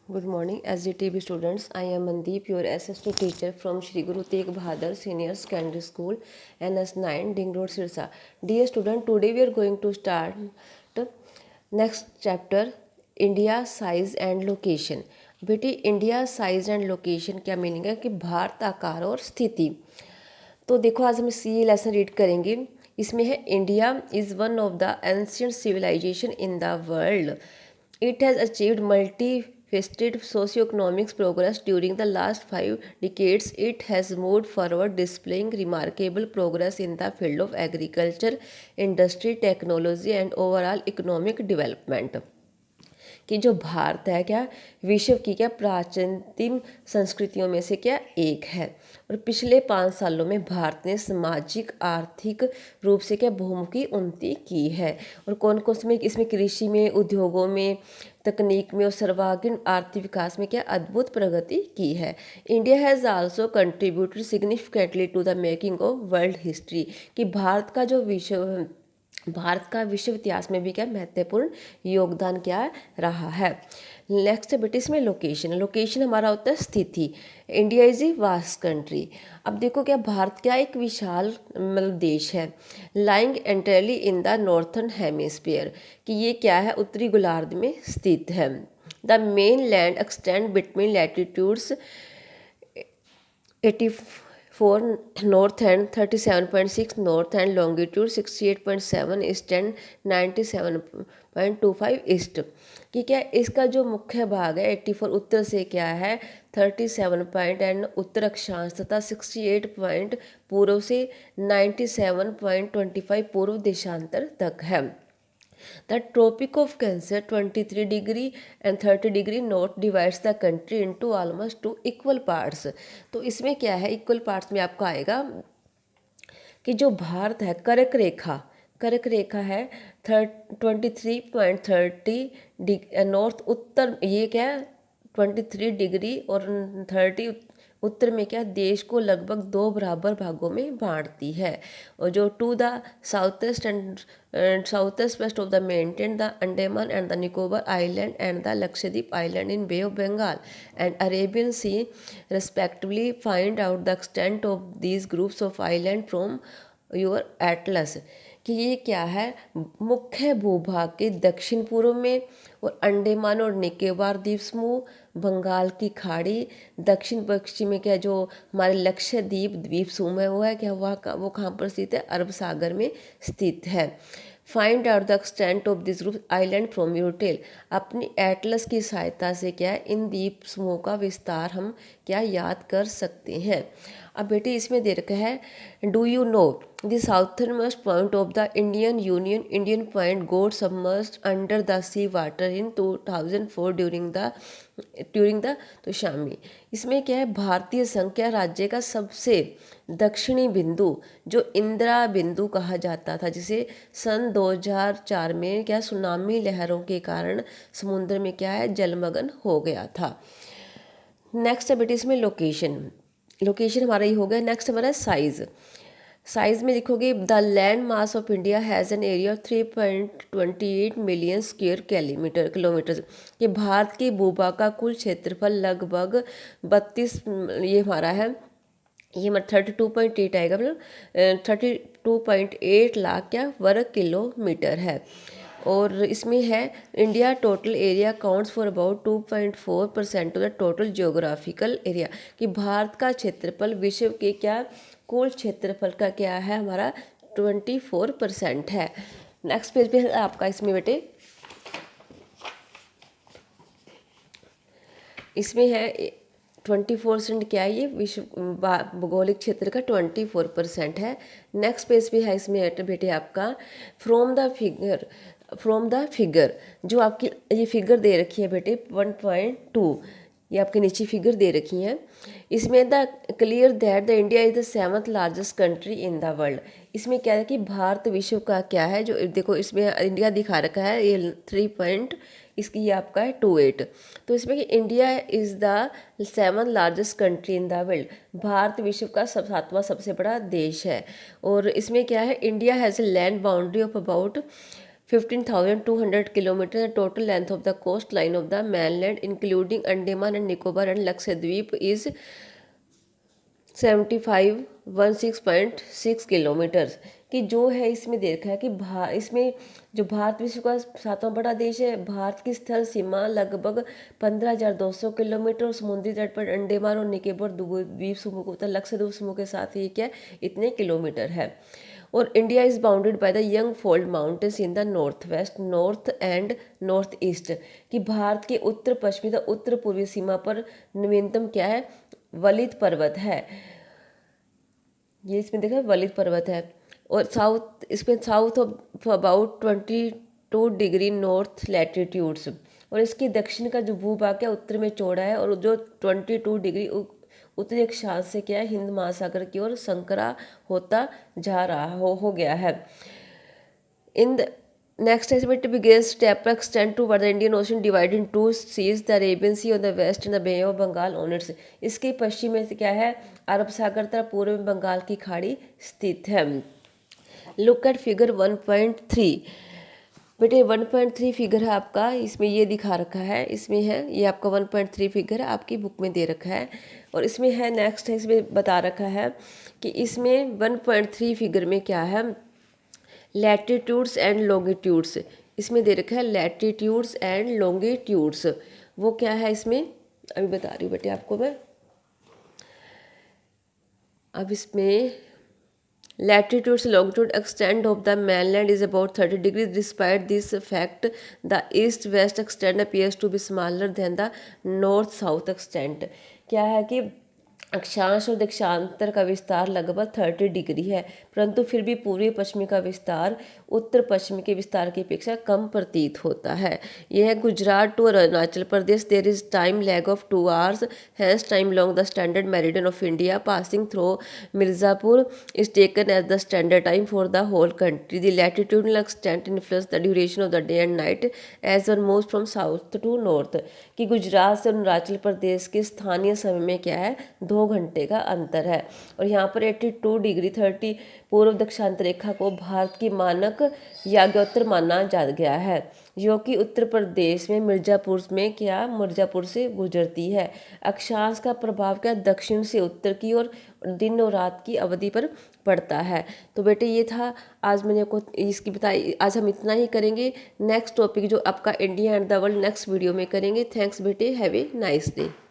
Good morning, SGTB students. I am Mandeep, your SST teacher from Shri Guru Tegh Bahadur Senior Secondary School, NS9, Ding Road, Sirsa. Dear student, today we are going to start next chapter, India size and location. बेटी India size and location क्या meaning है कि भारत आकार और स्थिति। तो देखो आज हम सी लेसन रीड करेंगे। इसमें है India is one of the ancient civilisation in the world. It has achieved multifaceted socio-economic progress during the last 5 decades. It has moved forward, displaying remarkable progress in the field of agriculture, industry, technology, and overall economic development. कि जो भारत है क्या विश्व की क्या प्राचीनतम संस्कृतियों में से क्या एक है और पिछले 5 सालों में भारत ने सामाजिक आर्थिक रूप से क्या बहुमुखी उन्नति की है। और कौन कौन से में इसमें कृषि में, उद्योगों में, तकनीक में और सर्वांगीण आर्थिक विकास में क्या अद्भुत प्रगति की है। India has also contributed significantly to the making of world history कि भारत का विश्व इतिहास में भी क्या महत्वपूर्ण योगदान क्या रहा है। नेक्स्ट बेटे इसमें लोकेशन हमारा होता है स्थिति। India is a vast country. अब देखो क्या भारत क्या एक विशाल मतलब देश है। Lying entirely in the northern hemisphere कि ये क्या है उत्तरी गोलार्ध में स्थित है। The main land extend between latitudes 84 north and 37.6 north and longitude 68.7 east and 97.25 east कि क्या इसका जो मुख्य भाग है 84 उत्तर से क्या है 37 पॉइंट एंड उत्तर अक्षांश तथा 68 पॉइंट पूर्व से 97.25 पूर्व देशांतर तक है। The Tropic of Cancer 23 degree and 30 degree north divides the country into almost 2 equal parts. तो इसमें क्या है इक्वल पार्ट्स में आपको आएगा कि जो भारत है कर्क रेखा है 23.30 नॉर्थ उत्तर ये क्या है 23 डिग्री और 30 उत्तर में क्या देश को लगभग 2 बराबर भागों में बांटती है। और जो to the south east and south east west of the maintain the Andaman and the Nicobar island and the Lakshadweep island in bay of Bengal and Arabian sea respectively. Find out the extent of these groups of island from your atlas कि ये क्या है मुख्य भूभाग के दक्षिण पूर्व में और अंडमान और निकोबार द्वीप समूह, बंगाल की खाड़ी, दक्षिण पश्चिम में क्या जो हमारे लक्षद्वीप द्वीप समूह है वो है क्या वो कहाँ पर स्थित है अरब सागर में स्थित है। Find out the extent of this group island from your tell अपनी एटलस की सहायता से क्या है इन द्वीप समूह का विस्तार हम क्या याद कर सकते हैं। अब बेटे इसमें दे रखा है do you know the southernmost point of the Indian point got submerged under the sea water in 2004 during the tsunami. इसमें क्या है भारतीय संघ राज्य का सबसे दक्षिणी बिंदु जो इंदिरा बिंदु कहा जाता था जिसे सन 2004 में क्या सुनामी लहरों के कारण समुद्र में क्या है जलमग्न हो गया था। नेक्स्ट है बेटे इसमें लोकेशन हमारा ये हो गया। नेक्स्ट हमारा साइज़ में लिखोगे the land mass of India has an area of 3.28 million square kilometre ये भारत के भूभाग का कुल क्षेत्रफल लगभग 32 ये हमारा है ये मतलब 32.8 आएगा मतलब 32.8 लाख क्या वर्ग किलोमीटर है। और इसमें है India total area counts for about 2.4% of the total geographical area कि भारत का क्षेत्रफल विश्व के क्या कुल क्षेत्रफल का क्या है हमारा 24% है। नेक्स्ट पेज पे आपका इसमें बेटे इसमें है 24% क्या है ये विश्व भौगोलिक क्षेत्र का 24% है। नेक्स्ट पेज पे है इसमें बेटे आपका फ्रॉम द फिगर जो आपकी ये फिगर दे रखी है बेटे 1.2 ये आपके नीचे फिगर दे रखी हैं। इसमें the clear that the India is the 7th largest country in the world. इसमें क्या है कि भारत विश्व का क्या है जो देखो इसमें इंडिया दिखा रखा है ये 3 पॉइंट इसकी ये आपका है 28 तो इसमें कि India is the 7th largest country in the world Bharat विश्व का 7वां सबसे बड़ा देश है। और इसमें क्या है India has a land boundary of about 15,200 kilometers. The total length of the coastline of the mainland, including Andaman and Nicobar and Lakshadweep, is 7516.6 kilometre कि जो है इसमें देखा है कि इसमें जो भारत विश्व का 7वां बड़ा देश है। भारत की स्थल सीमा लगभग 15,200 किलोमीटर और समुद्री तट पर अंडमान और निकोबार द्वीप समूह तथा लक्षद्वीप समूह के साथ ये क्या इतने किलोमीटर है। और India is bounded by the young fold mountains in the north west, north and north east कि भारत के उत्तर पश्चिमी तथा उत्तर पूर्वी सीमा पर नवीनतम क्या है वलित पर्वत है। ये इसमें देखा वलित पर्वत है। और साउथ इसमें south of about 22 degree north latitudes और इसके दक्षिण का जो भूभाग है उत्तर में चौड़ा है और जो 22 डिग्री उत्तरी अक्षांश से क्या है हिंद महासागर की ओर संकरा होता जा रहा हो गया है। In the next estimate begins to extend toward the Indian Ocean divided in two seas, the Arabian Sea on the west and the Bay of Bengal on its। इसके पश्चिम में से क्या है अरब सागर तथा पूर्व में बंगाल की खाड़ी स्थित है। लुक एट फिगर 1.3 बेटे 1.3 फिगर है आपका, इसमें ये दिखा रखा है, इसमें है ये आपका 1.3 फिगर आपकी बुक में दे रखा है। और इसमें है नेक्स्ट है इसमें बता रखा है कि इसमें 1.3 फिगर में क्या है लैटिट्यूड्स एंड लॉन्गिट्यूड्स इसमें दे रखा है लैटिट्यूड्स एंड लॉन्गिट्यूड्स वो क्या है इसमें अभी बता रही हूँ बेटे आपको मैं। अब इसमें latitudes longitude extent of the mainland is about 30 degrees. Despite this fact, the east west extent appears to be smaller than the north south extent। क्या है कि अक्षांश और देशांतर का विस्तार लगभग 30 डिग्री है, परंतु फिर भी पूर्वी पश्चिमी का विस्तार उत्तर पश्चिमी के विस्तार की अपेक्षा कम प्रतीत होता है। यह है Gujarat to Arunachal Pradesh there is time lag of 2 hours, hence time long the standard meridian of India passing through Mirzapur is taken as the standard time for the whole country. The latitudinal extent influence the duration of the day and night as one moves from south to north कि गुजरात से अरुणाचल प्रदेश के स्थानीय समय में क्या है 2 घंटे का अंतर है। और यहाँ पर 82 डिग्री 30 पूर्व दक्षांत रेखा को भारत की मानक याज्ञोत्तर माना जा गया है जो कि उत्तर प्रदेश में मिर्ज़ापुर से गुजरती है। अक्षांश का प्रभाव क्या दक्षिण से उत्तर की ओर दिन और रात की अवधि पर पड़ता है। तो बेटे ये था आज मैंने को इसकी बताई। आज हम इतना ही करेंगे। नेक्स्ट टॉपिक जो आपका India and the world next video में करेंगे। थैंक्स बेटे, हैव ए नाइस डे।